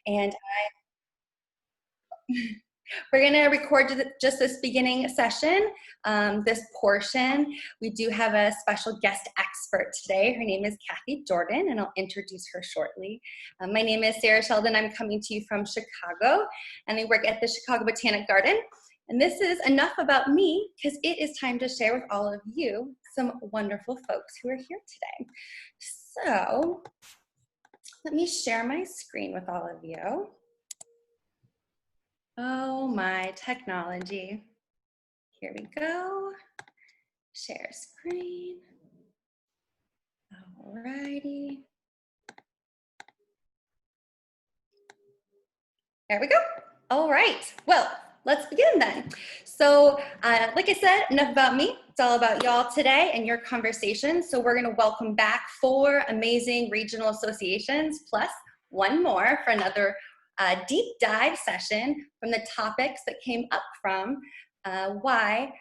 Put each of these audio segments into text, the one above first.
And we're going to record just this beginning session, this portion. We do have a special guest expert today. Her name is Cathy Jordan, and I'll introduce her shortly. My name is Sarah Sheldon. I'm coming to you from Chicago, and I work at the Chicago Botanic Garden. And this is enough about me, because it is time to share with all of you some wonderful folks who are here today. So let me share my screen with all of you. Oh, my technology. Here we go. Share screen. Alrighty. There we go. All right. Well, let's begin then. So, like I said, enough about me. It's all about y'all today and your conversation. So we're going to welcome back 4 amazing regional associations, plus one more for another deep dive session from the topics that came up from why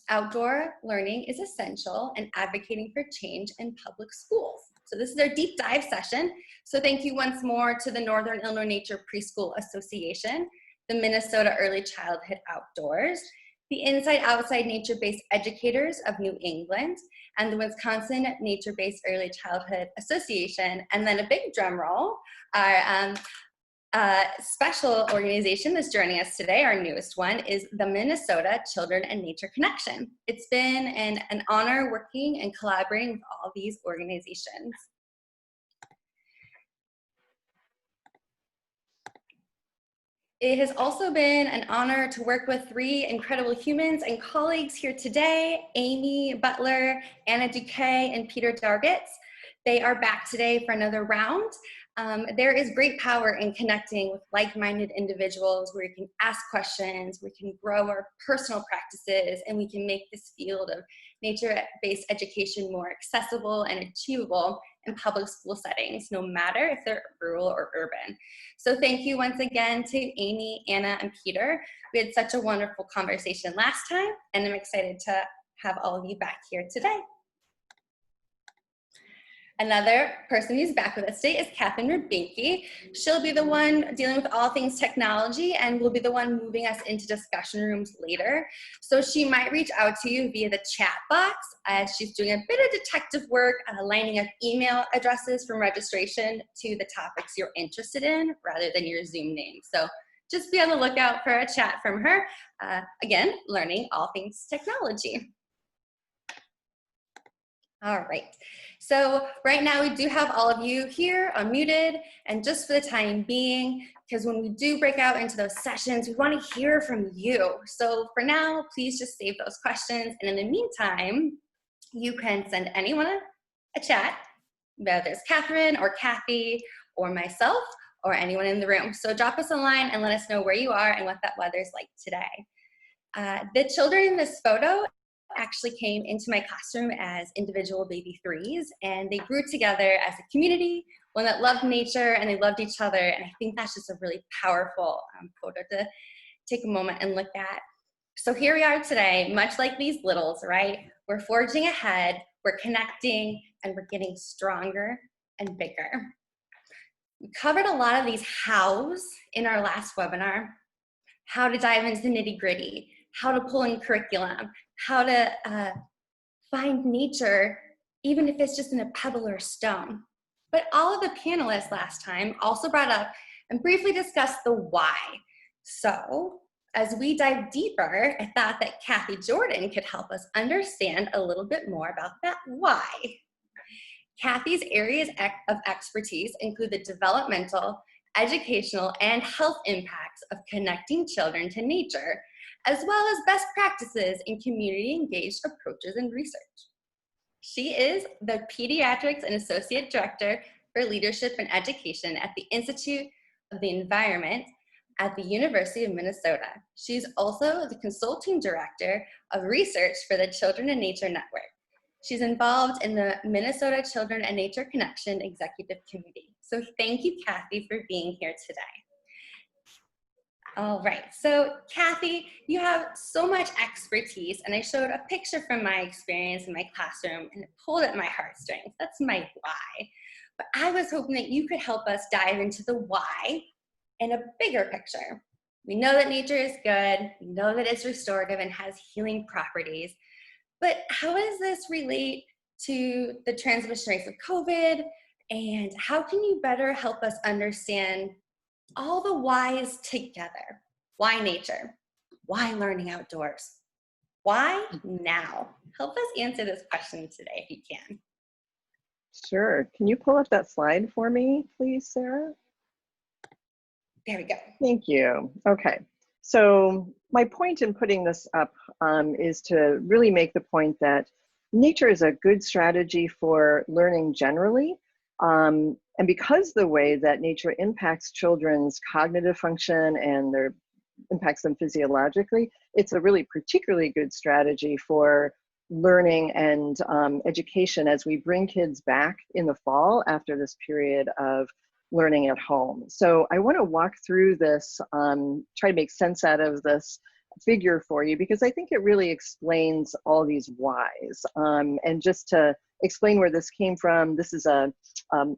outdoor learning is essential and advocating for change in public schools. So this is our deep dive session. So thank you once more to the Northern Illinois Nature Preschool Association, the Minnesota Early Childhood Outdoors, the Inside Outside Nature-Based Educators of New England, and the Wisconsin Nature-Based Early Childhood Association. And then a big drum roll, our special organization that's joining us today, our newest one, is the Minnesota Children and Nature Connection. It's been an honor working and collaborating with all these organizations. It has also been an honor to work with 3 incredible humans and colleagues here today, Amy Butler, Anna Duque, and Peter Dargitz. They are back today for another round. There is great power in connecting with like-minded individuals where you can ask questions, we can grow our personal practices, and we can make this field of nature-based education more accessible and achievable in public school settings, no matter if they're rural or urban. So thank you once again to Amy, Anna, and Peter. We had such a wonderful conversation last time, and I'm excited to have all of you back here today. Another person who's back with us today is Catherine Rubinke. She'll be the one dealing with all things technology and will be the one moving us into discussion rooms later. So she might reach out to you via the chat box as she's doing a bit of detective work, lining up email addresses from registration to the topics you're interested in rather than your Zoom name. So just be on the lookout for a chat from her. Again, learning all things technology. All right, so right now we do have all of you here unmuted, and just for the time being, because when we do break out into those sessions, we want to hear from you. So for now, please just save those questions, and in the meantime, you can send anyone a chat, whether it's Catherine or Cathy or myself or anyone in the room. So drop us a line and let us know where you are and what that weather's like today. The children in this photo actually came into my classroom as individual baby 3s, and they grew together as a community, one that loved nature and they loved each other. And I think that's just a really powerful photo to take a moment and look at. So here we are today, much like these littles, right? We're forging ahead, we're connecting, and we're getting stronger and bigger. We covered a lot of these hows in our last webinar: how to dive into the nitty-gritty, how to pull in curriculum, how to find nature, even if it's just in a pebble or a stone. But all of the panelists last time also brought up and briefly discussed the why. So as we dive deeper, I thought that Cathy Jordan could help us understand a little bit more about that why. Cathy's areas of expertise include the developmental, educational, and health impacts of connecting children to nature, as well as best practices in community-engaged approaches and research. She is the Pediatrics and Associate Director for Leadership and Education at the Institute of the Environment at the University of Minnesota. She's also the Consulting Director of Research for the Children and Nature Network. She's involved in the Minnesota Children and Nature Connection Executive Committee. So thank you, Cathy, for being here today. All right, so Cathy, you have so much expertise, and I showed a picture from my experience in my classroom, and it pulled at my heartstrings. That's my why. But I was hoping that you could help us dive into the why in a bigger picture. We know that nature is good, we know that it's restorative and has healing properties, but how does this relate to the transmission rates of COVID? And how can you better help us understand all the whys together? Why nature? Why learning outdoors? Why now? Help us answer this question today if you can. Sure. Can you pull up that slide for me, please, Sarah? There we go. Thank you. Okay. So my point in putting this up is to really make the point that nature is a good strategy for learning generally. And because the way that nature impacts children's cognitive function and their impacts them physiologically, it's a really particularly good strategy for learning and education as we bring kids back in the fall after this period of learning at home. So I want to walk through this, try to make sense out of this figure for you, because I think it really explains all these whys. And just to explain where this came from, this is a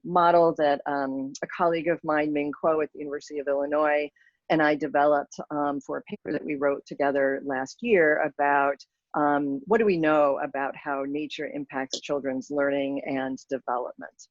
model that a colleague of mine, Ming Kuo at the University of Illinois, and I developed for a paper that we wrote together last year about what do we know about how nature impacts children's learning and development.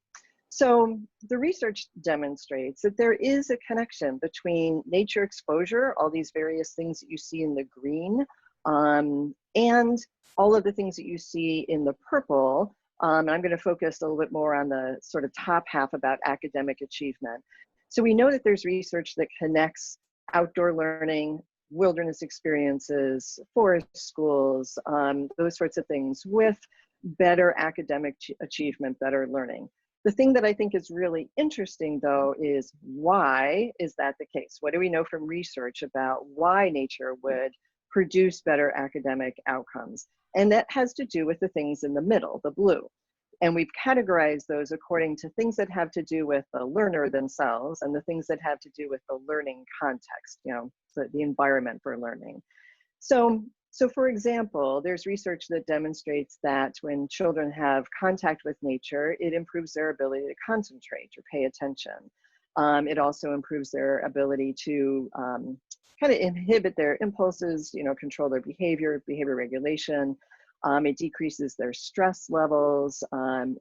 So the research demonstrates that there is a connection between nature exposure, all these various things that you see in the green, and all of the things that you see in the purple. And I'm going to focus a little bit more on the sort of top half about academic achievement. So we know that there's research that connects outdoor learning, wilderness experiences, forest schools, those sorts of things with better academic achievement, better learning. The thing that I think is really interesting, though, is why is that the case? What do we know from research about why nature would produce better academic outcomes? And that has to do with the things in the middle, the blue. And we've categorized those according to things that have to do with the learner themselves and the things that have to do with the learning context, you know, the environment for learning. So for example, there's research that demonstrates that when children have contact with nature, it improves their ability to concentrate or pay attention. It also improves their ability to kind of inhibit their impulses, you know, control their behavior regulation. It decreases their stress levels.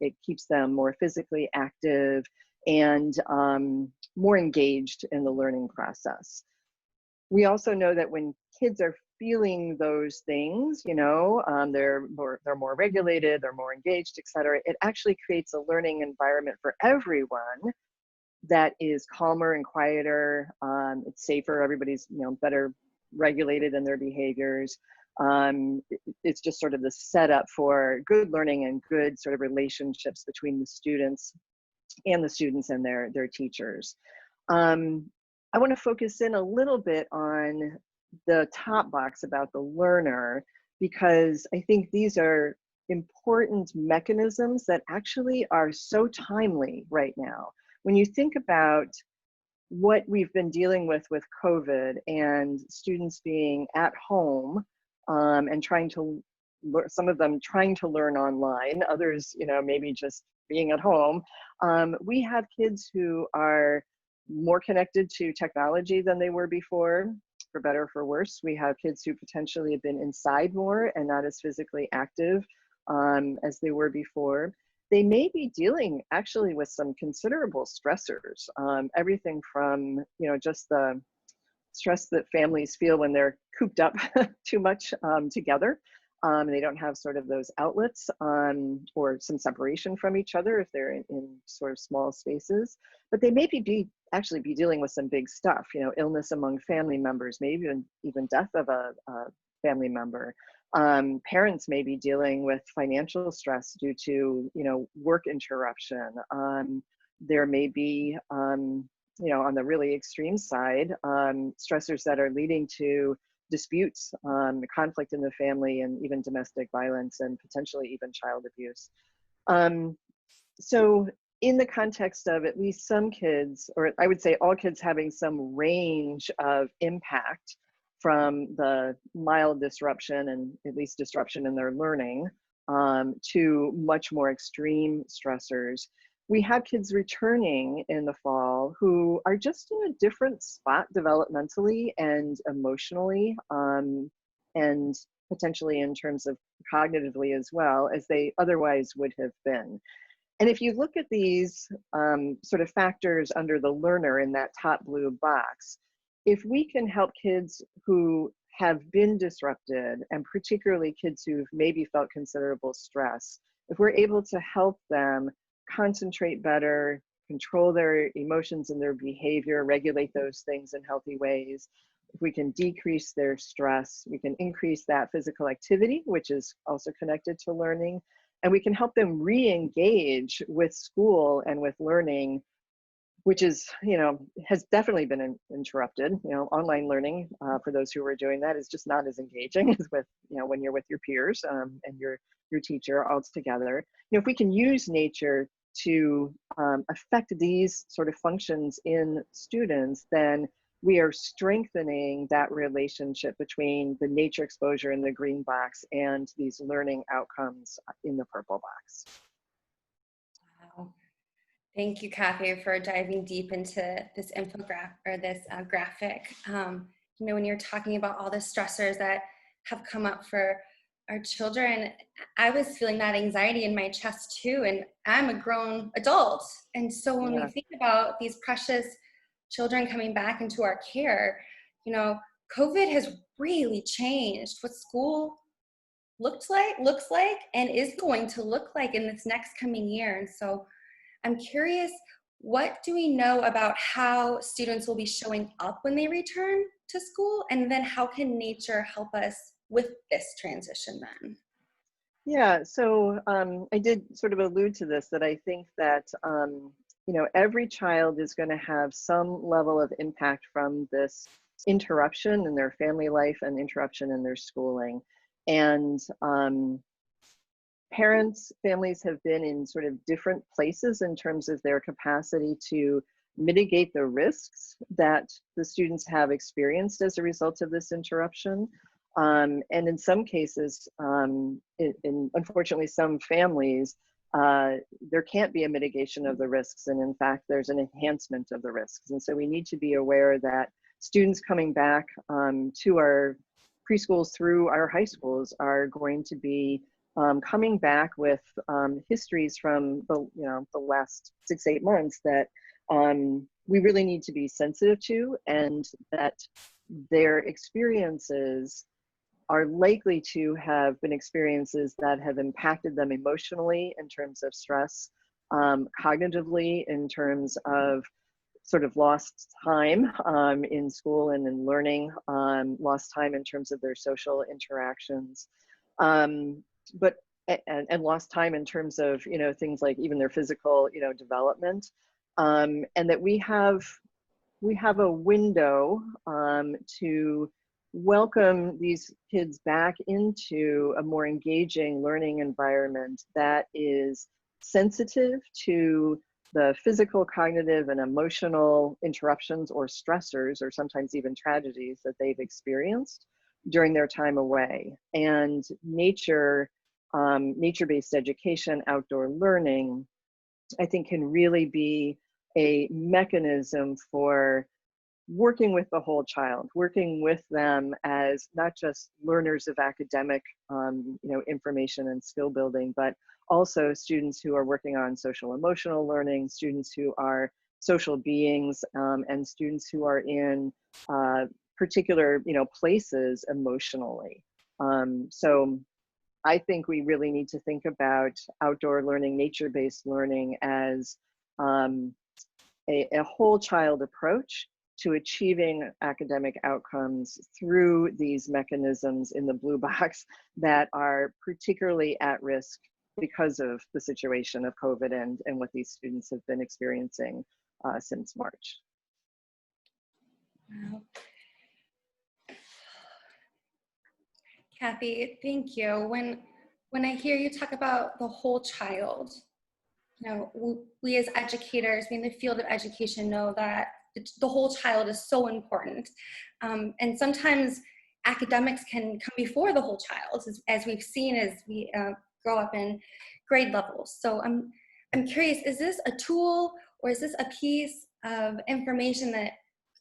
It keeps them more physically active and more engaged in the learning process. We also know that when kids are feeling those things, you know, they're more regulated, they're more engaged, et cetera, it actually creates a learning environment for everyone that is calmer and quieter. It's safer, everybody's, you know, better regulated in their behaviors. It's just sort of the setup for good learning and good sort of relationships between the students and their teachers. I want to focus in a little bit on the top box about the learner, because I think these are important mechanisms that actually are so timely right now. When you think about what we've been dealing with COVID and students being at home and trying to learn, some of them trying to learn online, others, you know, maybe just being at home. We have kids who are more connected to technology than they were before, for better or for worse. We have kids who potentially have been inside more and not as physically active as they were before. They may be dealing actually with some considerable stressors, everything from, you know, just the stress that families feel when they're cooped up too much together. They don't have sort of those outlets or some separation from each other if they're in sort of small spaces. But they may actually be dealing with some big stuff, you know, illness among family members, maybe even death of a family member. Parents may be dealing with financial stress due to, you know, work interruption. There may be, you know, on the really extreme side, stressors that are leading to disputes, conflict in the family, and even domestic violence, and potentially even child abuse. So in the context of at least some kids, or I would say all kids, having some range of impact from the mild disruption and at least disruption in their learning to much more extreme stressors, we have kids returning in the fall who are just in a different spot developmentally and emotionally, and potentially in terms of cognitively as well as they otherwise would have been. And if you look at these sort of factors under the learner in that top blue box, if we can help kids who have been disrupted, and particularly kids who've maybe felt considerable stress, if we're able to help them concentrate better, control their emotions and their behavior, regulate those things in healthy ways, if we can decrease their stress, we can increase that physical activity, which is also connected to learning, and we can help them re-engage with school and with learning, which is, has definitely been interrupted. Online learning, for those who are doing that, is just not as engaging as with, when you're with your peers and your teacher all together. If we can use nature to affect these sort of functions in students, then we are strengthening that relationship between the nature exposure in the green box and these learning outcomes in the purple box. Wow. Thank you, Cathy, for diving deep into this infographic or this graphic. When you're talking about all the stressors that have come up for our children, I was feeling that anxiety in my chest too, and I'm a grown adult. And so when we think about these precious children coming back into our care, COVID has really changed what school looks like, and is going to look like in this next coming year. And so I'm curious, what do we know about how students will be showing up when they return to school? And then how can nature help us with this transition then? Yeah, so I did sort of allude to this, that I think that, every child is going to have some level of impact from this interruption in their family life and interruption in their schooling. And families have been in sort of different places in terms of their capacity to mitigate the risks that the students have experienced as a result of this interruption. And in some cases, in unfortunately some families, there can't be a mitigation of the risks, and in fact, there's an enhancement of the risks. And so we need to be aware that students coming back to our preschools through our high schools are going to be coming back with histories from the last 6-8 months that we really need to be sensitive to, and that their experiences are likely to have been experiences that have impacted them emotionally in terms of stress, cognitively in terms of sort of lost time in school and in learning, lost time in terms of their social interactions, but and lost time in terms of things like even their physical development, and that we have a window to welcome these kids back into a more engaging learning environment that is sensitive to the physical, cognitive, and emotional interruptions or stressors, or sometimes even tragedies that they've experienced during their time away. And nature-based education, outdoor learning, I think can really be a mechanism for working with the whole child, working with them as not just learners of academic, information and skill building, but also students who are working on social emotional learning, students who are social beings, and students who are in particular, places emotionally. So I think we really need to think about outdoor learning, nature-based learning as a whole child approach to achieving academic outcomes through these mechanisms in the blue box that are particularly at risk because of the situation of COVID and what these students have been experiencing since March. Wow. Cathy, thank you. When I hear you talk about the whole child, we as educators, we in the field of education know that the whole child is so important. And sometimes academics can come before the whole child, as we've seen as we grow up in grade levels. So I'm I'm curious, is this a tool or is this a piece of information that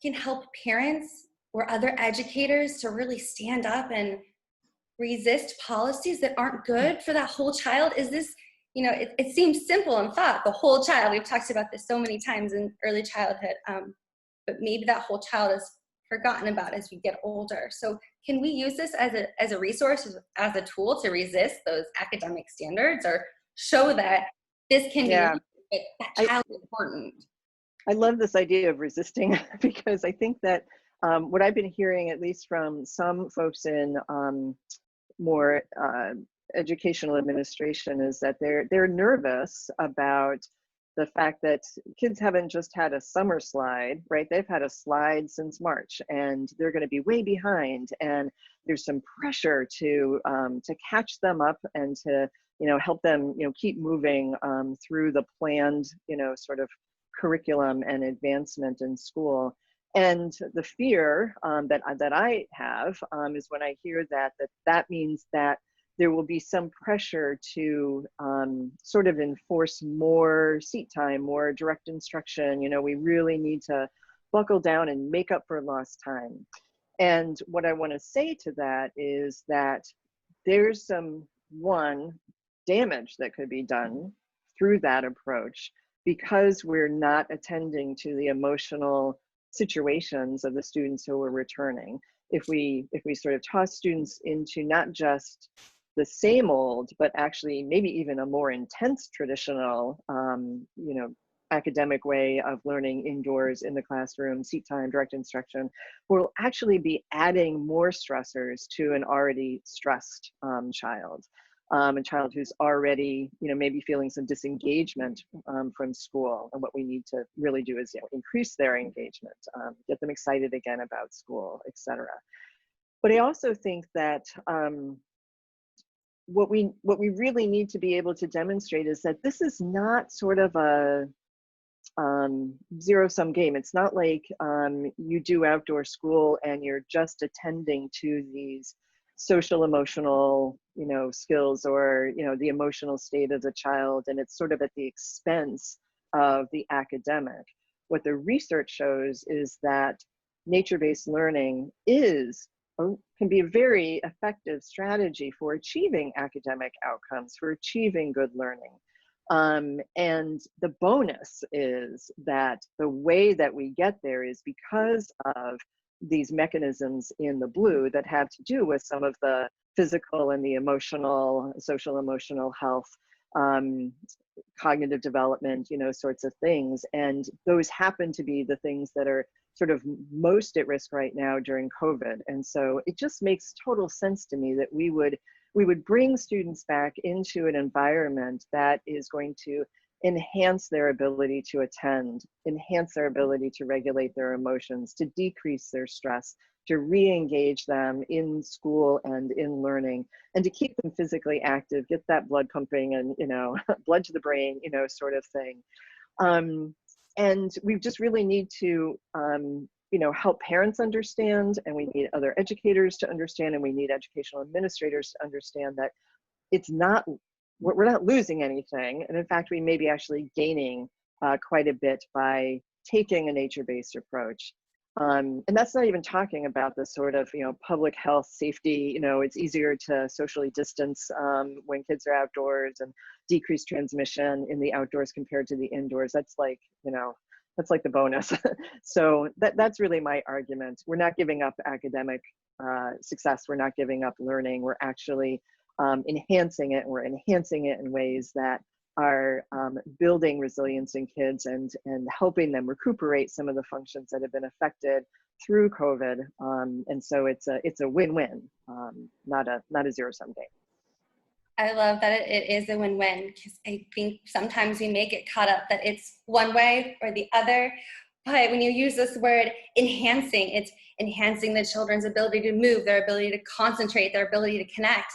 can help parents or other educators to really stand up and resist policies that aren't good for that whole child? Is this, it seems simple in thought, the whole child. We've talked about this so many times in early childhood, but maybe that whole child is forgotten about as we get older. So can we use this as a resource, as a tool to resist those academic standards, or show that this can be, Yeah, but that I, child is important? I love this idea of resisting because I think that what I've been hearing, at least from some folks in more educational administration, is that they're nervous about the fact that kids haven't just had a summer slide, right? They've had a slide since March, and they're going to be way behind. And there's some pressure to catch them up and to help them keep moving through the planned sort of curriculum and advancement in school. And the fear that I have is when I hear that means that there will be some pressure to sort of enforce more seat time, more direct instruction. We really need to buckle down and make up for lost time. And what I want to say to that is that there's some damage that could be done through that approach, because we're not attending to the emotional situations of the students who are returning. If we sort of toss students into not just the same old, but actually maybe even a more intense traditional, academic way of learning indoors in the classroom, seat time, direct instruction, will actually be adding more stressors to an already stressed child. A child who's already, maybe feeling some disengagement from school. And what we need to really do is increase their engagement, get them excited again about school, etc. But I also think that what we really need to be able to demonstrate is that this is not sort of a zero-sum game. It's not like you do outdoor school and you're just attending to these social emotional skills, or the emotional state of the child, and it's sort of at the expense of the academic. What the research shows is that nature-based learning can be a very effective strategy for achieving academic outcomes, for achieving good learning. And the bonus is that the way that we get there is because of these mechanisms in the blue that have to do with some of the physical and the emotional, social emotional health, cognitive development, sorts of things. And those happen to be the things that are sort of most at risk right now during COVID. And so it just makes total sense to me that we would bring students back into an environment that is going to enhance their ability to attend, enhance their ability to regulate their emotions, to decrease their stress, to re-engage them in school and in learning, and to keep them physically active, get that blood pumping and, blood to the brain, sort of thing. And we just really need to, help parents understand, and we need other educators to understand, and we need educational administrators to understand that we're not losing anything. And in fact, we may be actually gaining quite a bit by taking a nature-based approach. And that's not even talking about the sort of, public health, safety, it's easier to socially distance when kids are outdoors, and decrease transmission in the outdoors compared to the indoors. That's like, that's like the bonus. So that's really my argument. We're not giving up academic success. We're not giving up learning. We're actually enhancing it, and we're enhancing it in ways that are building resilience in kids and helping them recuperate some of the functions that have been affected through COVID. And so it's a win-win, not a zero-sum game. I love that it is a win-win, because I think sometimes we may get caught up that it's one way or the other. But when you use this word enhancing, it's enhancing the children's ability to move, their ability to concentrate, their ability to connect.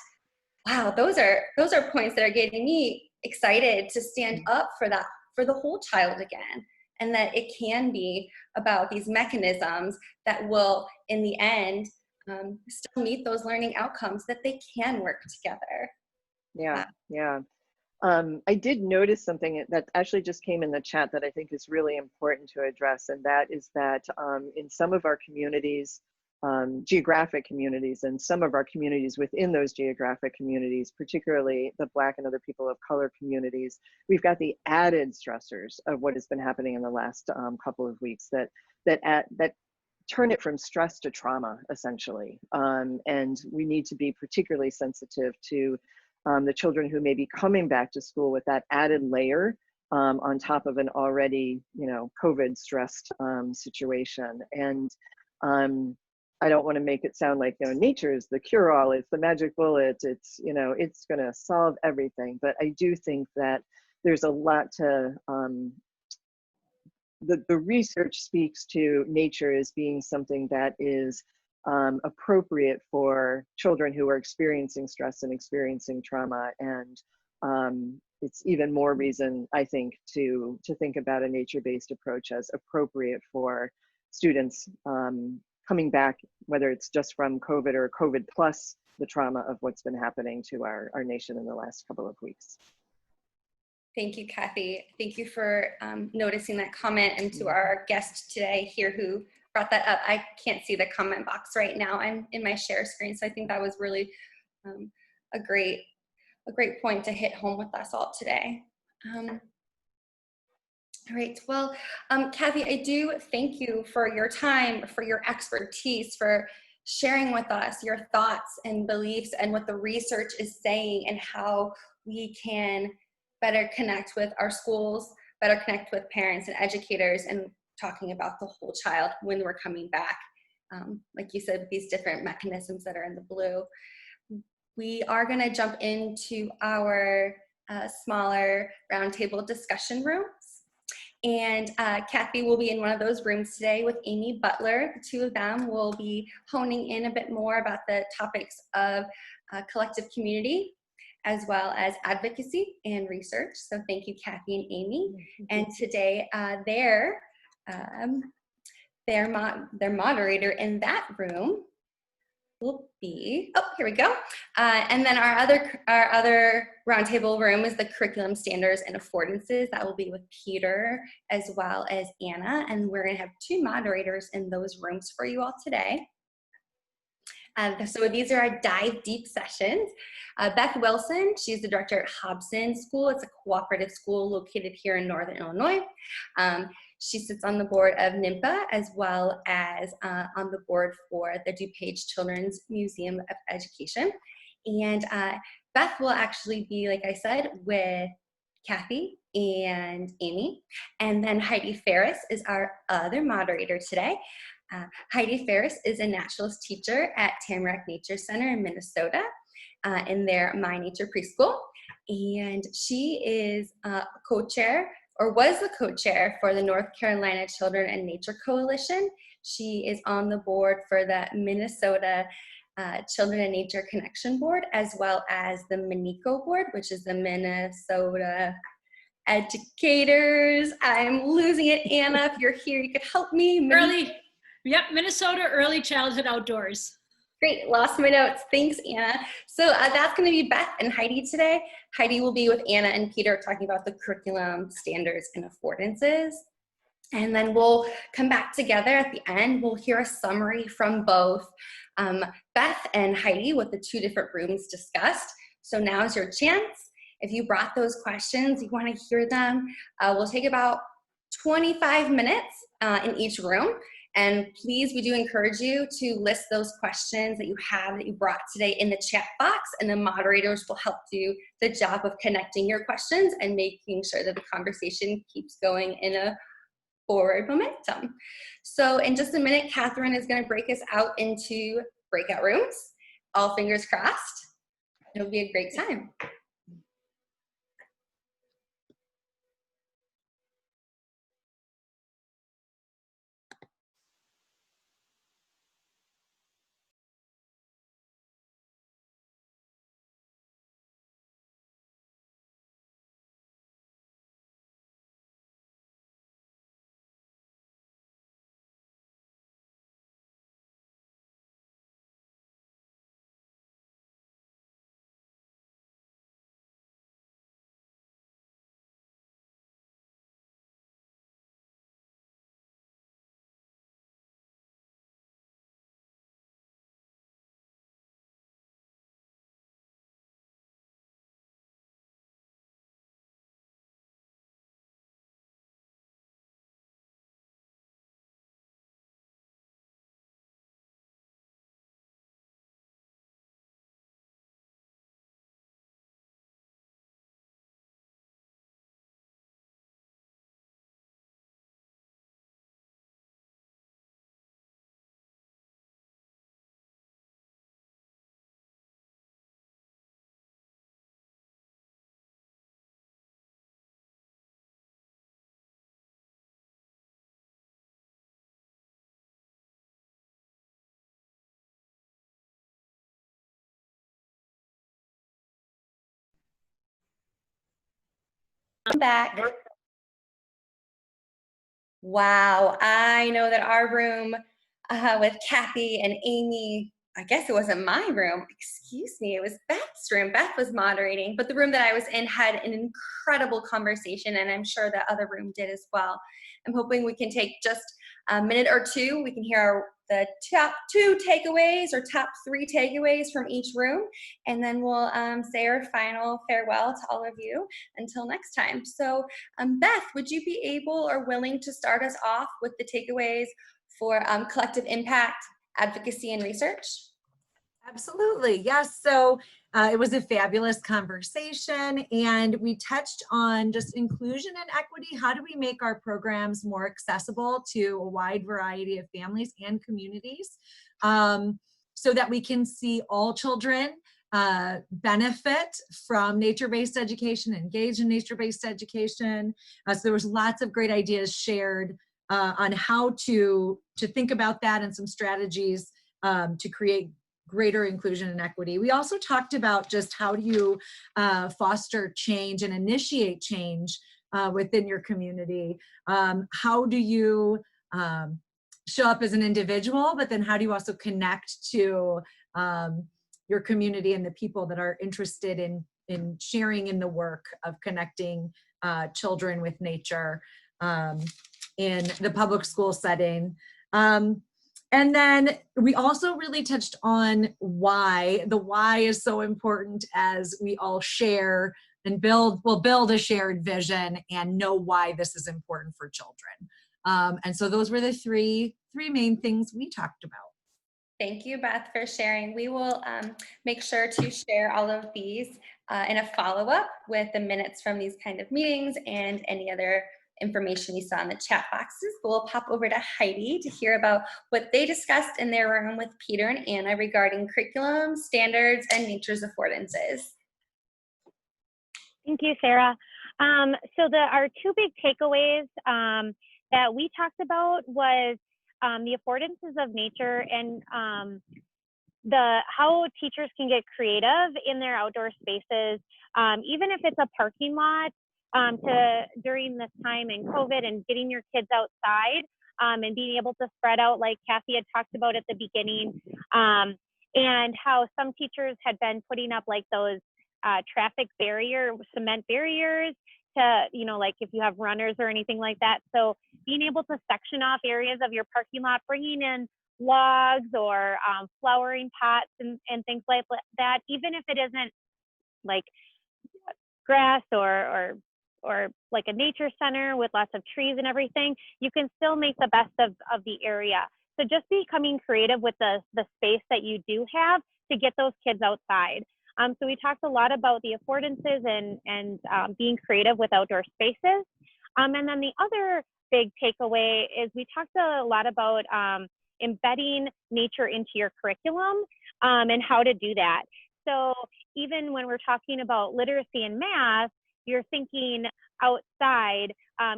Wow, those are points that are getting me excited to stand up for that, for the whole child again, and that it can be about these mechanisms that will, in the end, still meet those learning outcomes, that they can work together. Yeah. I did notice something that actually just came in the chat that I think is really important to address, and that is that in some of our communities, geographic communities, and some of our communities within those geographic communities, particularly the Black and other people of color communities, we've got the added stressors of what has been happening in the last couple of weeks that turn it from stress to trauma, essentially. And we need to be particularly sensitive to the children who may be coming back to school with that added layer on top of an already, COVID stressed situation. And I don't want to make it sound like, nature is the cure-all, it's the magic bullet, it's going to solve everything. But I do think that there's a lot to, the research speaks to nature as being something that is appropriate for children who are experiencing stress and experiencing trauma. And it's even more reason, I think, to think about a nature-based approach as appropriate for students coming back, whether it's just from COVID or COVID plus the trauma of what's been happening to our nation in the last couple of weeks. Thank you, Cathy. Thank you for noticing that comment, and to our guest today here who brought that up. I can't see the comment box right now. I'm in my share screen, so I think that was really a great point to hit home with us all today. All right, well, Cathy, I do thank you for your time, for your expertise, for sharing with us your thoughts and beliefs and what the research is saying, and how we can better connect with our schools, better connect with parents and educators, and talking about the whole child when we're coming back. Like you said, with these different mechanisms that are in the blue. We are going to jump into our smaller roundtable discussion rooms. And Cathy will be in one of those rooms today with Amy Butler. The two of them will be honing in a bit more about the topics of collective community, as well as advocacy and research. So thank you, Cathy and Amy. And today, their moderator in that room will be, oh, here we go. And then our other roundtable room is the curriculum standards and affordances. That will be with Peter as well as Anna. And we're gonna have two moderators in those rooms for you all today. So these are our dive deep sessions. Beth Wilson, she's the director at Hobson School. It's a cooperative school located here in Northern Illinois. She sits on the board of NINPA, as well as on the board for the DuPage Children's Museum of Education. And Beth will actually be, like I said, with Cathy and Amy. And then Heidi Ferris is our other moderator today. Heidi Ferris is a naturalist teacher at Tamarack Nature Center in Minnesota in their My Nature Preschool. And she is co-chair, or was the co-chair, for the North Carolina Children and Nature Coalition. She is on the board for the Minnesota Children and Nature Connection Board, as well as the MNECO board, which is the Minnesota Educators. I'm losing it. Anna, if you're here, you could help me. Minnesota Early Childhood Outdoors. Great, lost my notes. Thanks, Anna. So that's going to be Beth and Heidi today. Heidi will be with Anna and Peter talking about the curriculum standards and affordances. And then we'll come back together at the end. We'll hear a summary from both Beth and Heidi with the two different rooms discussed. So now's your chance. If you brought those questions, you want to hear them, we'll take about 25 minutes in each room. And please, we do encourage you to list those questions that you have that you brought today in the chat box, and the moderators will help do the job of connecting your questions and making sure that the conversation keeps going in a forward momentum. So in just a minute, Catherine is going to break us out into breakout rooms. All fingers crossed. It'll be a great time. I'm back. Wow, I know that our room with Cathy and Amy, I guess it wasn't my room, excuse me, it was Beth's room. Beth was moderating, but the room that I was in had an incredible conversation, and I'm sure that other room did as well. I'm hoping we can take just a minute or two. We can hear the top 2 takeaways or top 3 takeaways from each room, and then we'll say our final farewell to all of you until next time. So Beth, would you be able or willing to start us off with the takeaways for collective impact, advocacy, and research? Absolutely. Yes. So it was a fabulous conversation, and we touched on just inclusion and equity. How do we make our programs more accessible to a wide variety of families and communities so that we can see all children benefit from nature-based education, engage in nature-based education. So there was lots of great ideas shared on how to think about that and some strategies to create greater inclusion and equity. We also talked about just how do you foster change and initiate change within your community. How do you show up as an individual, but then how do you also connect to your community and the people that are interested in sharing in the work of connecting children with nature in the public school setting. And then we also really touched on why. The why is so important as we all share and we'll build a shared vision and know why this is important for children. And so those were the three main things we talked about. Thank you, Beth, for sharing. We will make sure to share all of these in a follow-up with the minutes from these kind of meetings and any other information you saw in the chat boxes. We'll pop over to Heidi to hear about what they discussed in their room with Peter and Anna regarding curriculum, standards, and nature's affordances. Thank you, Sarah. So our 2 big takeaways that we talked about was the affordances of nature and how teachers can get creative in their outdoor spaces, even if it's a parking lot, during this time in COVID and getting your kids outside and being able to spread out like Cathy had talked about at the beginning, and how some teachers had been putting up like those cement barriers to, like if you have runners or anything like that. So being able to section off areas of your parking lot, bringing in logs or flowering pots and things like that, even if it isn't like grass or like a nature center with lots of trees and everything, you can still make the best of the area. So just becoming creative with the space that you do have to get those kids outside. So we talked a lot about the affordances and being creative with outdoor spaces. And then the other big takeaway is we talked a lot about embedding nature into your curriculum and how to do that. So even when we're talking about literacy and math, you're thinking outside.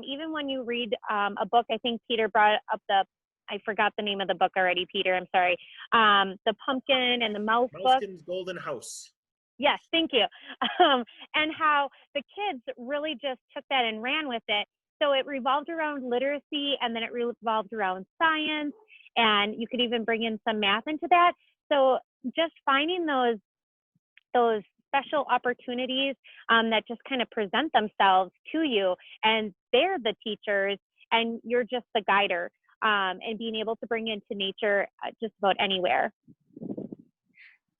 Even when you read a book, I think Peter brought up I forgot the name of the book already, Peter, I'm sorry. The Pumpkin and the Mouse book. Mousekin's Golden House. Yes, thank you. And how the kids really just took that and ran with it. So it revolved around literacy, and then it revolved around science, and you could even bring in some math into that. So just finding those special opportunities that just kind of present themselves to you, and they're the teachers and you're just the guider, and being able to bring into nature just about anywhere.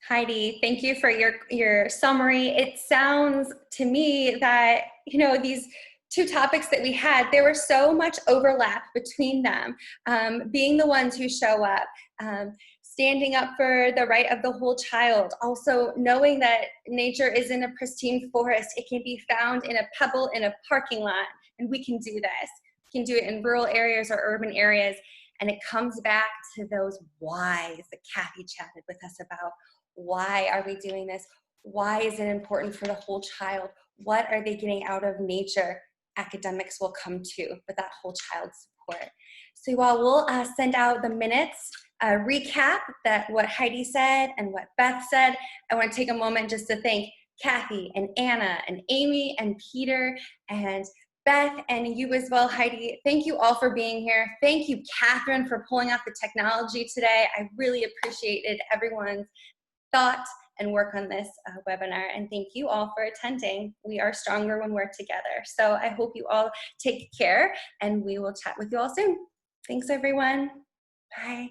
Heidi, thank you for your summary. It sounds to me that, these 2 topics that we had, there was so much overlap between them. Being the ones who show up, standing up for the right of the whole child, also knowing that nature isn't a pristine forest. It can be found in a pebble in a parking lot, and we can do this. We can do it in rural areas or urban areas, and it comes back to those whys that Cathy chatted with us about. Why are we doing this? Why is it important for the whole child? What are they getting out of nature? Academics will come to, but that whole child support. So while we'll send out the minutes, recap that what Heidi said and what Beth said, I want to take a moment just to thank Cathy and Anna and Amy and Peter and Beth and you as well, Heidi. Thank you all for being here. Thank you, Catherine, for pulling off the technology today. I really appreciated everyone's thought and work on this webinar. And thank you all for attending. We are stronger when we're together. So I hope you all take care and we will chat with you all soon. Thanks, everyone. Bye.